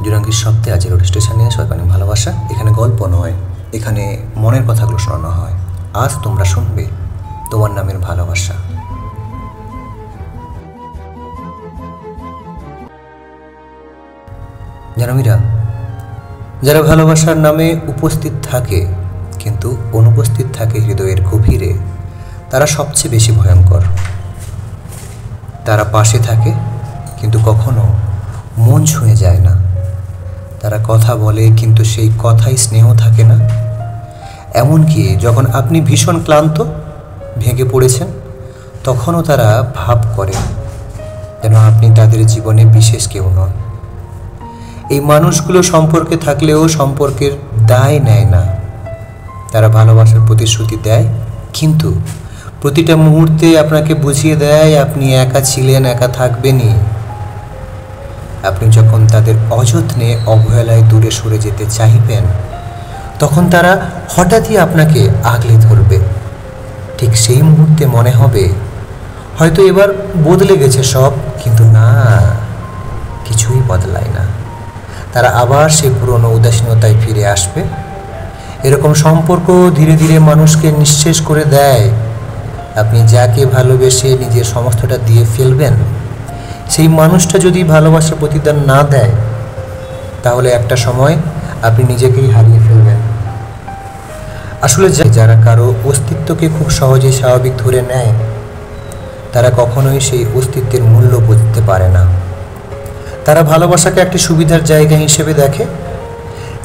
জোনাকির শব্দে আজ রোড স্টেশনে সবাইকে ভালোবাসা। এখানে গল্প নয়, এখানে মনের কথাগুলো শোনানো হয়। আজ তোমরা শুনবে তোমার নামের ভালোবাসা। জানবীরা, যারা ভালোবাসার নামে উপস্থিত থাকে কিন্তু অনুপস্থিত থাকে হৃদয়ের গভীরে, তারা সবচেয়ে বেশি ভয়ঙ্কর। তারা পাশে থাকে কিন্তু কখনো মন ছুঁয়ে যায় না। তারা কথা বলে কিন্তু সেই কথাই স্নেহ থাকে না। এমনকি যখন আপনি ভীষণ ক্লান্ত, ভেঙে পড়েছেন, তখনও তারা ভাব করে যেন আপনি তাদের জীবনে বিশেষ কেউ নন। এই মানুষগুলো সম্পর্কে থাকলেও সম্পর্কের দায় নেয় না। তারা ভালোবাসার প্রতিশ্রুতি দেয় কিন্তু প্রতিটা মুহূর্তে আপনাকে বুঝিয়ে দেয় আপনি একা ছিলেন, একা থাকবেনই। আপনি যখন তাদের অযত্নে অবহেলায় দূরে সরে যেতে চাইবেন, তখন তারা হঠাৎই আপনাকে আগলে ধরবে। ঠিক সেই মুহূর্তে মনে হবে হয়তো এবার বদলে গেছে সব, কিন্তু না, কিছুই বদলায় না। তারা আবার সেই পুরনো উদাসীনতায় ফিরে আসবে। এরকম সম্পর্ক ধীরে ধীরে মানুষকে নিঃশেষ করে দেয়। আপনি যাকে ভালোবেসে নিজের সমস্তটা দিয়ে ফেলবেন, সেই মানুষটা যদি ভালোবাসার প্রতিদান না দেয়, তাহলে একটা সময় আপনি নিজেকেই হারিয়ে ফেলবেন। আসলে যারা কারো অস্তিত্বকে খুব সহজে স্বাভাবিক ধরে নেয়, তারা কখনোই সেই অস্তিত্বের মূল্য বুঝতে পারে না। তারা ভালোবাসাকে একটি সুবিধার জায়গা হিসেবে দেখে,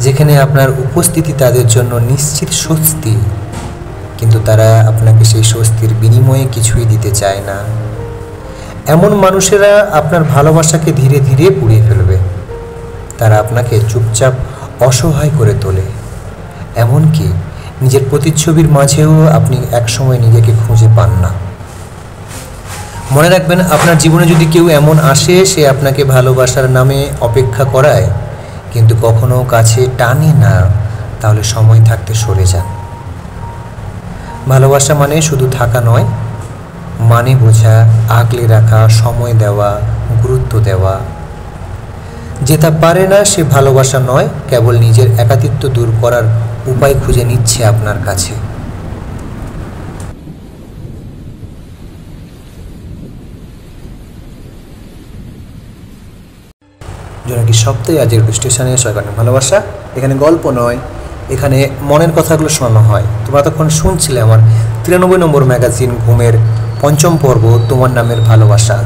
যেখানে আপনার উপস্থিতি তাদের জন্য নিশ্চিত স্বস্তি, কিন্তু তারা আপনাকে সেই স্বস্তির বিনিময়ে কিছুই দিতে চায় না। এমন মানুষেরা আপনার ভালোবাসাকে ধীরে ধীরে পুড়িয়ে ফেলবে। তারা আপনাকে চুপচাপ অসহায় করে তোলে, এমনকি নিজের প্রতিচ্ছবির মাঝেও আপনি একসময় নিজেকে খুঁজে পান না। মনে রাখবেন, আপনার জীবনে যদি কেউ এমন আসে, সে আপনাকে ভালোবাসার নামে অপেক্ষা করায় কিন্তু কখনো কাছে টানে না, তাহলে সময় থাকতে সরে যান। ভালোবাসা মানে শুধু থাকা নয়, মানে বোঝা, আগলে রাখা, সময় দেওয়া, গুরুত্ব দেওয়া। যে তা পারে না সে ভালোবাসা নয়, কেবল নিজের একাকিত্ব দূর করার উপায় খুঁজে নিচ্ছে আপনার কাছে। জোনাকির শব্দে আজ রোড স্টেশনে সবাইকে ভালোবাসা। এখানে গল্প নয়, এখানে মনের কথাগুলো শোনানো হয়। তোমরা তখন শুনছিলে আমার 93 নম্বর ম্যাগাজিন ঘুমের 5ম পর্ব, তোমার নামের ভালোবাসা।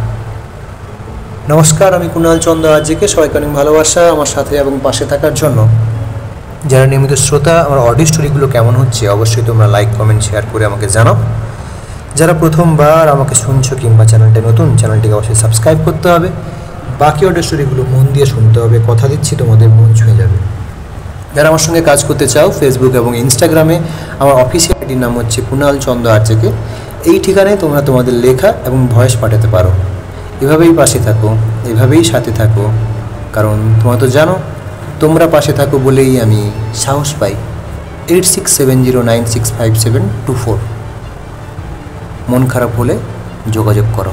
নমস্কার, আমি কুণাল চন্দ্র আজকে। সবাইকে অনেক ভালোবাসা আমার সাথে এবং পাশে থাকার জন্য। যারা নিয়মিত শ্রোতা, আমার অডিও স্টোরিগুলো কেমন হচ্ছে অবশ্যই তোমরা লাইক, কমেন্ট, শেয়ার করে আমাকে জানাও। যারা প্রথমবার আমাকে শুনছো কিংবা চ্যানেলটা নতুন, চ্যানেলটিকে অবশ্যই সাবস্ক্রাইব করতে হবে। বাকি অডিও স্টোরিগুলো মন দিয়ে শুনতে হবে, কথা দিচ্ছি তোমাদের মন ছুঁয়ে যাবে। যারা আমার সঙ্গে কাজ করতে চাও, ফেসবুক এবং ইনস্টাগ্রামে আমার অফিসিয়াল আইডির নাম হচ্ছে কুণাল চন্দ্র আজকে। এই ঠিকানায় তোমরা তোমাদের লেখা এবং ভয়েস পাঠাতে পারো। এভাবেই পাশে থাকো, এভাবেই সাথে থাকো, কারণ তোমরা তো জানো, তোমরা পাশে থাকো বলেই আমি সাহস পাই। 8670965724। মন খারাপ হলে যোগাযোগ করো।